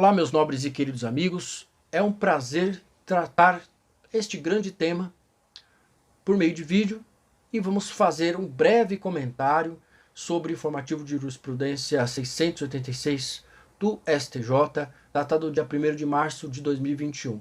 Olá, meus nobres e queridos amigos. É um prazer tratar este grande tema por meio de vídeo e vamos fazer um breve comentário sobre o informativo de jurisprudência 686 do STJ, datado do dia 1º de março de 2021.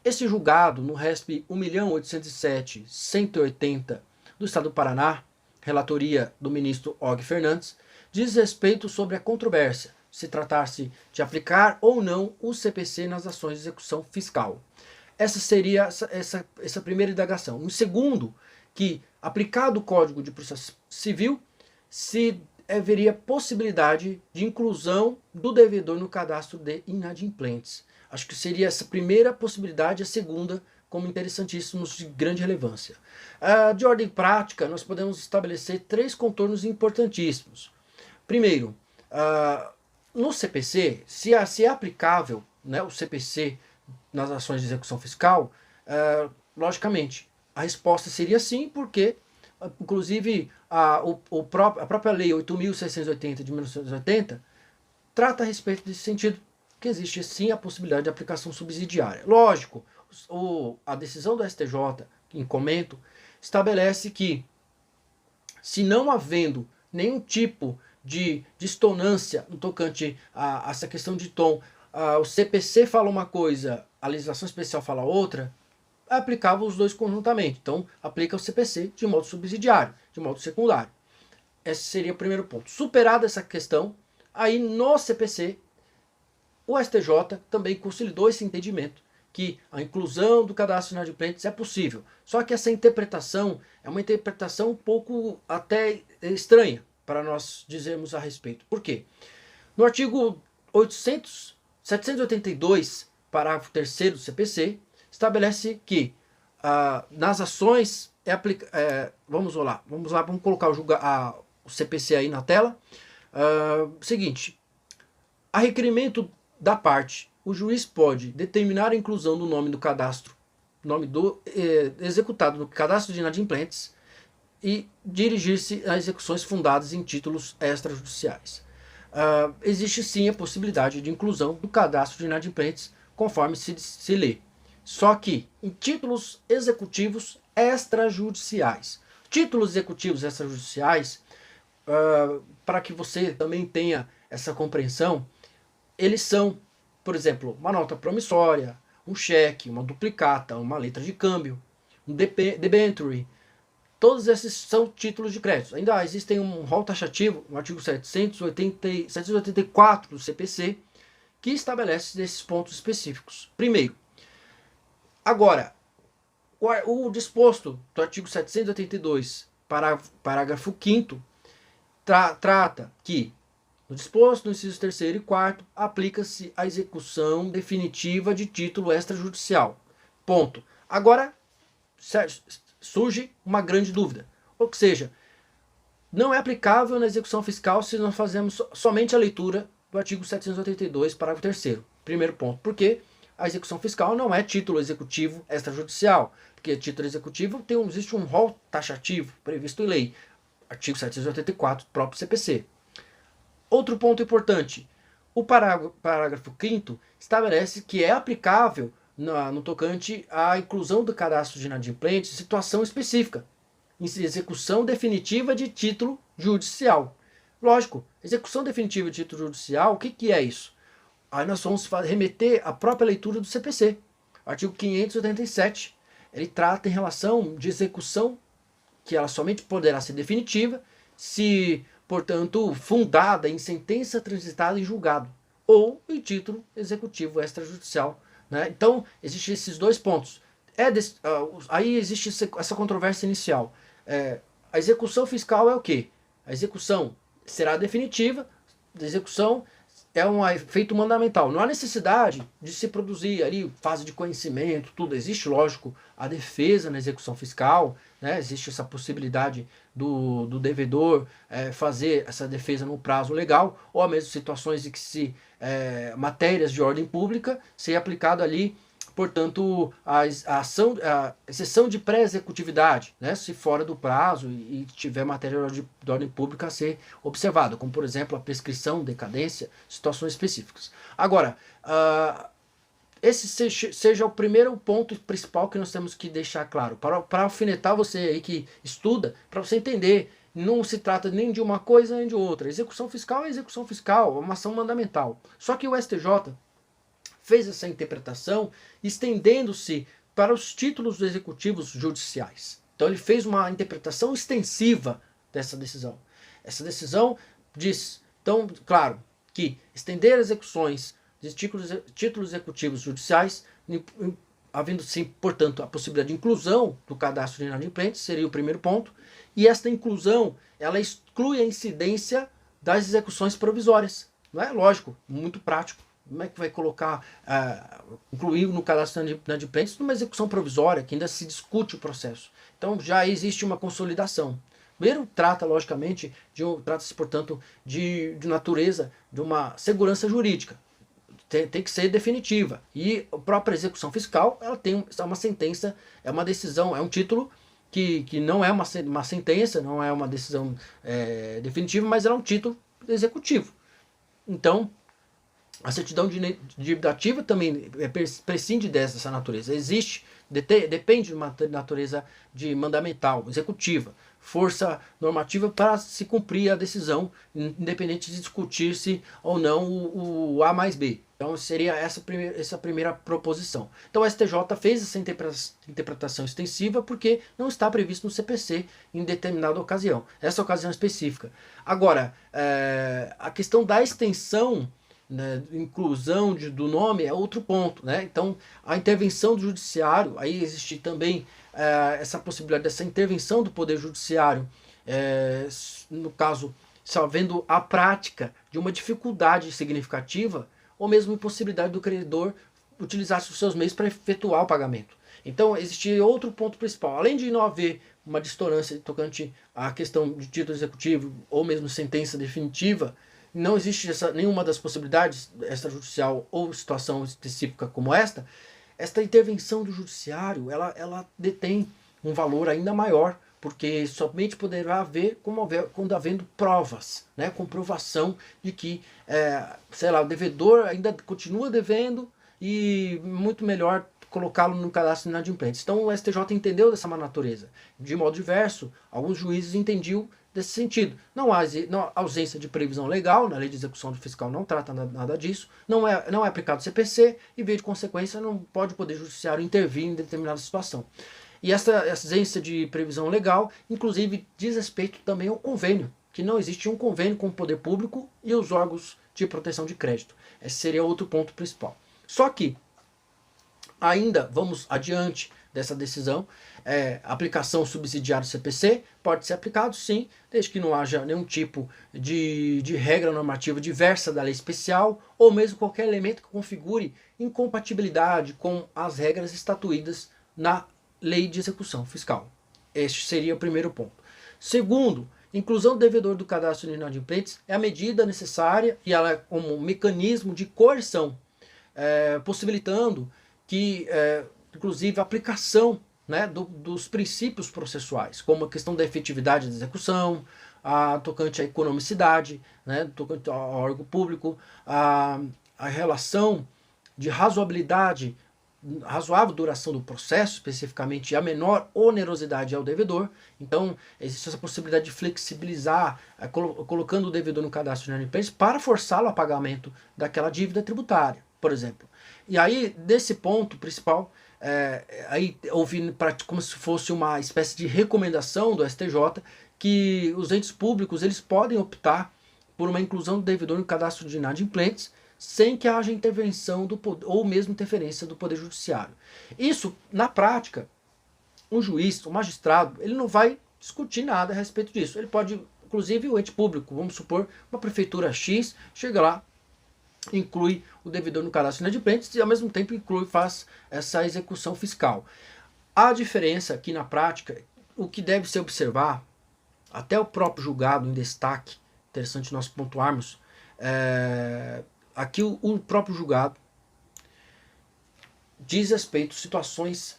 Este julgado no RESP 1.807.180 do Estado do Paraná, relatoria do ministro Og Fernandes, diz respeito sobre a controvérsia se tratar-se de aplicar ou não o CPC nas ações de execução fiscal. Essa seria essa primeira indagação. Em segundo, que aplicado o Código de Processo Civil, se haveria possibilidade de inclusão do devedor no cadastro de inadimplentes. Acho que seria essa primeira possibilidade, a segunda como interessantíssimos de grande relevância. De ordem prática, nós podemos estabelecer três contornos importantíssimos. Primeiro, no CPC, se é aplicável, né, o CPC nas ações de execução fiscal, logicamente, a resposta seria sim, porque, inclusive, a própria Lei 8.680 de 1980 trata a respeito desse sentido, que existe sim a possibilidade de aplicação subsidiária. Lógico, a decisão do STJ, em comento, estabelece que, se não havendo nenhum tipo de dissonância no tocante a essa questão de tom, o CPC fala uma coisa, a legislação especial fala outra, é aplicável os dois conjuntamente. Então, aplica o CPC de modo subsidiário, de modo secundário. Esse seria o primeiro ponto. Superada essa questão, aí no CPC, o STJ também consolidou esse entendimento, que a inclusão do cadastro de inadimplentes é possível. Só que essa interpretação é uma interpretação um pouco até estranha para nós dizermos a respeito. Por quê? No artigo 782, parágrafo 3º do CPC, estabelece que nas ações vamos colocar o CPC aí na tela. Seguinte, a requerimento da parte, o juiz pode determinar a inclusão do nome do cadastro, nome do executado no cadastro de inadimplentes, e dirigir-se a execuções fundadas em títulos extrajudiciais. Existe sim a possibilidade de inclusão do cadastro de inadimplentes, conforme se lê. Só que em títulos executivos extrajudiciais. Títulos executivos extrajudiciais, para que você também tenha essa compreensão, eles são, por exemplo, uma nota promissória, um cheque, uma duplicata, uma letra de câmbio, um debenture. Todos esses são títulos de crédito. Ainda existem um rol taxativo, no artigo 784 do CPC, que estabelece esses pontos específicos. Primeiro, agora, o disposto do artigo 782, parágrafo 5º, trata que, no disposto no inciso 3º e 4º, aplica-se a execução definitiva de título extrajudicial. Ponto. Agora, surge uma grande dúvida. Ou seja, não é aplicável na execução fiscal se nós fazemos somente a leitura do artigo 782, parágrafo 3º. Primeiro ponto. Porque a execução fiscal não é título executivo extrajudicial. Porque título executivo existe um rol taxativo previsto em lei. Artigo 784, próprio CPC. Outro ponto importante. O parágrafo 5º estabelece que é aplicável no tocante à inclusão do cadastro de inadimplentes em situação específica, em execução definitiva de título judicial. Lógico, execução definitiva de título judicial, o que é isso? Aí nós vamos remeter à própria leitura do CPC. Artigo 587, ele trata em relação de execução, que ela somente poderá ser definitiva, se, portanto, fundada em sentença transitada em julgado, ou em título executivo extrajudicial. Né? Então, existem esses dois pontos. Aí existe essa controvérsia inicial. A execução fiscal é o quê? A execução será definitiva, a execução é um efeito mandamental. Não há necessidade de se produzir ali fase de conhecimento, tudo. Existe, lógico, a defesa na execução fiscal, né? Existe essa possibilidade do devedor fazer essa defesa no prazo legal, ou mesmo situações em que matérias de ordem pública ser aplicado ali, portanto, a exceção de pré-executividade, né, se fora do prazo e tiver matéria de ordem pública a ser observada, como, por exemplo, a prescrição, decadência, situações específicas. Agora, esse seja o primeiro ponto principal que nós temos que deixar claro, para alfinetar você aí que estuda, para você entender, não se trata nem de uma coisa nem de outra. Execução fiscal é execução fiscal, é uma ação mandamental. Só que o STJ fez essa interpretação estendendo-se para os títulos executivos judiciais. Então ele fez uma interpretação extensiva dessa decisão. Essa decisão diz, então, claro, que estender execuções de títulos executivos judiciais, havendo sim, portanto, a possibilidade de inclusão do cadastro de inadimplentes, seria o primeiro ponto, e esta inclusão, ela exclui a incidência das execuções provisórias. Não é? Lógico, muito prático. Como é que vai colocar, incluir no cadastro de inadimplentes numa execução provisória, que ainda se discute o processo. Então já existe uma consolidação. Primeiro, trata-se, portanto, de natureza de uma segurança jurídica. Tem que ser definitiva. E a própria execução fiscal, ela tem uma sentença, é uma decisão, é um título que não é uma sentença, não é uma decisão definitiva, mas ela é um título executivo. Então, a certidão de dívida ativa também prescinde dessa natureza. Depende de uma natureza de mandamental, executiva, força normativa para se cumprir a decisão, independente de discutir-se ou não o A mais B. Então seria essa primeira proposição. Então o STJ fez essa interpretação extensiva porque não está previsto no CPC em determinada ocasião, essa ocasião específica. Agora, a questão da extensão, né, inclusão do nome é outro ponto, né? Então a intervenção do judiciário, aí existe também essa possibilidade dessa intervenção do poder judiciário, no caso, só havendo a prática de uma dificuldade significativa ou mesmo impossibilidade do credor utilizar os seus meios para efetuar o pagamento. Então existe outro ponto principal, além de não haver uma distorância tocante à questão de título executivo ou mesmo sentença definitiva, não existe nenhuma das possibilidades extrajudicial ou situação específica como esta intervenção do judiciário, ela detém um valor ainda maior, porque somente poderá haver quando havendo provas, né, comprovação de que, o devedor ainda continua devendo e muito melhor colocá-lo no cadastro de inadimplentes. Então o STJ entendeu dessa natureza. De modo diverso, alguns juízes entendiam desse sentido. Não há ausência de previsão legal, na lei de execução fiscal não trata nada disso, não é aplicado o CPC e, via de consequência, não pode o Poder Judiciário intervir em determinada situação. E essa ausência de previsão legal, inclusive, diz respeito também ao convênio, que não existe um convênio com o poder público e os órgãos de proteção de crédito. Esse seria outro ponto principal. Só que, ainda vamos adiante dessa decisão, aplicação subsidiária do CPC pode ser aplicado sim, desde que não haja nenhum tipo de regra normativa diversa da lei especial ou mesmo qualquer elemento que configure incompatibilidade com as regras estatuídas na lei de execução fiscal. Este seria o primeiro ponto. Segundo, inclusão do devedor do cadastro de inadimplentes é a medida necessária e ela é como um mecanismo de coerção, possibilitando que, inclusive, a aplicação, né, dos princípios processuais, como a questão da efetividade da execução, tocante à economicidade, né, tocante ao órgão público, a relação de razoável duração do processo, especificamente a menor onerosidade ao devedor. Então, existe essa possibilidade de flexibilizar, colocando o devedor no cadastro de inadimplentes para forçá-lo a pagamento daquela dívida tributária, por exemplo. E aí, nesse ponto principal, aí houve como se fosse uma espécie de recomendação do STJ que os entes públicos eles podem optar por uma inclusão do devedor no cadastro de inadimplentes sem que haja intervenção ou mesmo interferência do Poder Judiciário. Isso, na prática, um juiz, um magistrado, ele não vai discutir nada a respeito disso. Ele pode, inclusive o ente público, vamos supor, uma prefeitura X, chega lá, inclui o devedor no cadastro de inadimplentes e ao mesmo tempo faz essa execução fiscal. A diferença aqui na prática, o que deve se observar, até o próprio julgado em destaque, interessante nós pontuarmos, aqui o próprio julgado diz respeito a situações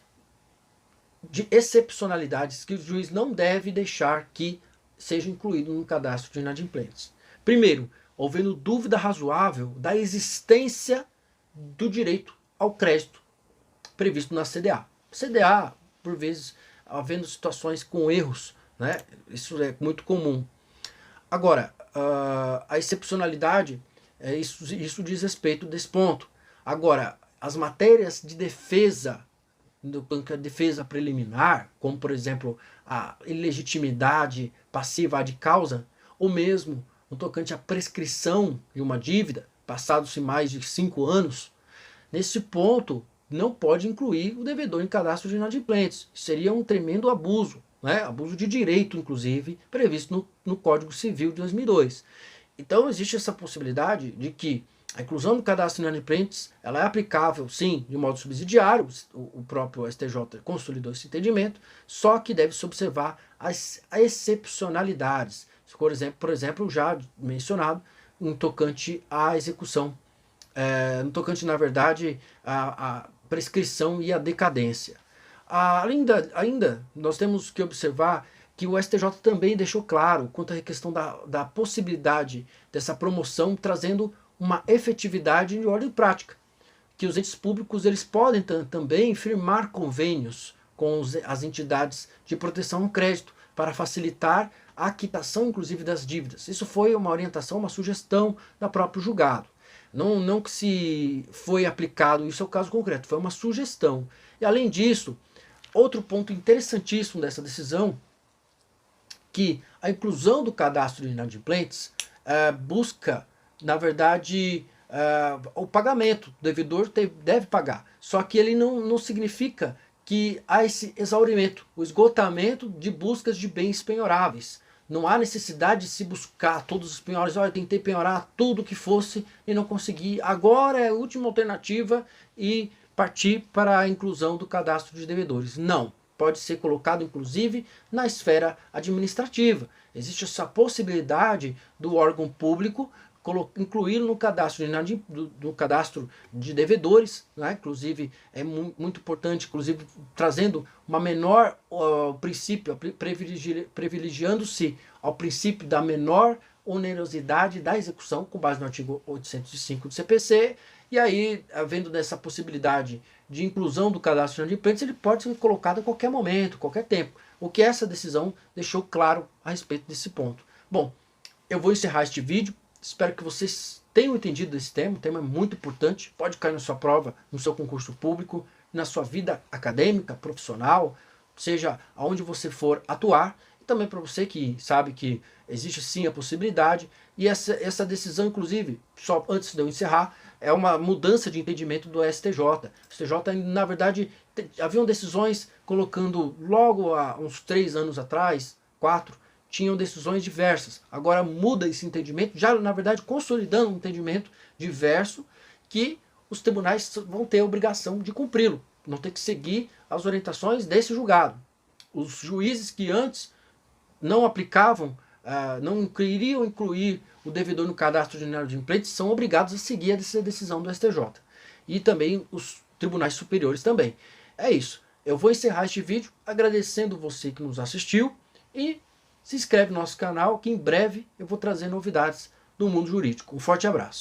de excepcionalidades que o juiz não deve deixar que seja incluído no cadastro de inadimplentes. Primeiro, havendo dúvida razoável da existência do direito ao crédito previsto na CDA. CDA, por vezes, havendo situações com erros, né? Isso é muito comum. Agora, a excepcionalidade, isso diz respeito desse ponto. Agora, as matérias de defesa, a defesa preliminar, como por exemplo a ilegitimidade passiva ad causa, ou mesmo no tocante à prescrição de uma dívida, passados-se mais de 5 anos, nesse ponto não pode incluir o devedor em cadastro de inadimplentes. Seria um tremendo abuso, né? Abuso de direito, inclusive, previsto no Código Civil de 2002. Então existe essa possibilidade de que a inclusão do cadastro de inadimplentes ela é aplicável, sim, de modo subsidiário, o próprio STJ consolidou esse entendimento, só que deve-se observar as excepcionalidades, por exemplo, já mencionado, no tocante à execução, no tocante, na verdade, à prescrição e à decadência. Ainda, nós temos que observar que o STJ também deixou claro quanto à questão da possibilidade dessa promoção, trazendo uma efetividade de ordem prática, que os entes públicos eles podem também firmar convênios com as entidades de proteção ao crédito para facilitar a quitação, inclusive, das dívidas. Isso foi uma orientação, uma sugestão da próprio julgado. Não que se foi aplicado, isso é o caso concreto, foi uma sugestão. E além disso, outro ponto interessantíssimo dessa decisão, que a inclusão do cadastro de inadimplentes busca, na verdade, o pagamento. O devedor deve pagar. Só que ele não significa que há esse exaurimento, o esgotamento de buscas de bens penhoráveis. Não há necessidade de se buscar todos os penhores. Olha, eu tentei penhorar tudo que fosse e não consegui. Agora é a última alternativa e partir para a inclusão do cadastro de devedores. Não. Pode ser colocado, inclusive, na esfera administrativa. Existe essa possibilidade do órgão público incluir no cadastro do cadastro de devedores, né? Inclusive é muito importante, inclusive trazendo uma menor princípio, privilegiando-se ao princípio da menor onerosidade da execução, com base no artigo 805 do CPC, e aí, havendo dessa possibilidade de inclusão do cadastro de inadimplentes, ele pode ser colocado a qualquer momento, qualquer tempo. O que essa decisão deixou claro a respeito desse ponto. Bom, eu vou encerrar este vídeo. Espero que vocês tenham entendido esse tema. O tema é muito importante. Pode cair na sua prova, no seu concurso público, na sua vida acadêmica, profissional, seja aonde você for atuar. E também para você que sabe que existe sim a possibilidade. E essa decisão, inclusive, só antes de eu encerrar, é uma mudança de entendimento do STJ. O STJ, na verdade, haviam decisões colocando logo há uns 3 anos atrás, 4, tinham decisões diversas. Agora muda esse entendimento, já na verdade consolidando um entendimento diverso que os tribunais vão ter a obrigação de cumpri-lo, vão ter que seguir as orientações desse julgado. Os juízes que antes não aplicavam, não queriam incluir o devedor no cadastro de inadimplentes, são obrigados a seguir essa decisão do STJ. E também os tribunais superiores também. É isso. Eu vou encerrar este vídeo agradecendo você que nos assistiu e se inscreve no nosso canal, que em breve eu vou trazer novidades do mundo jurídico. Um forte abraço.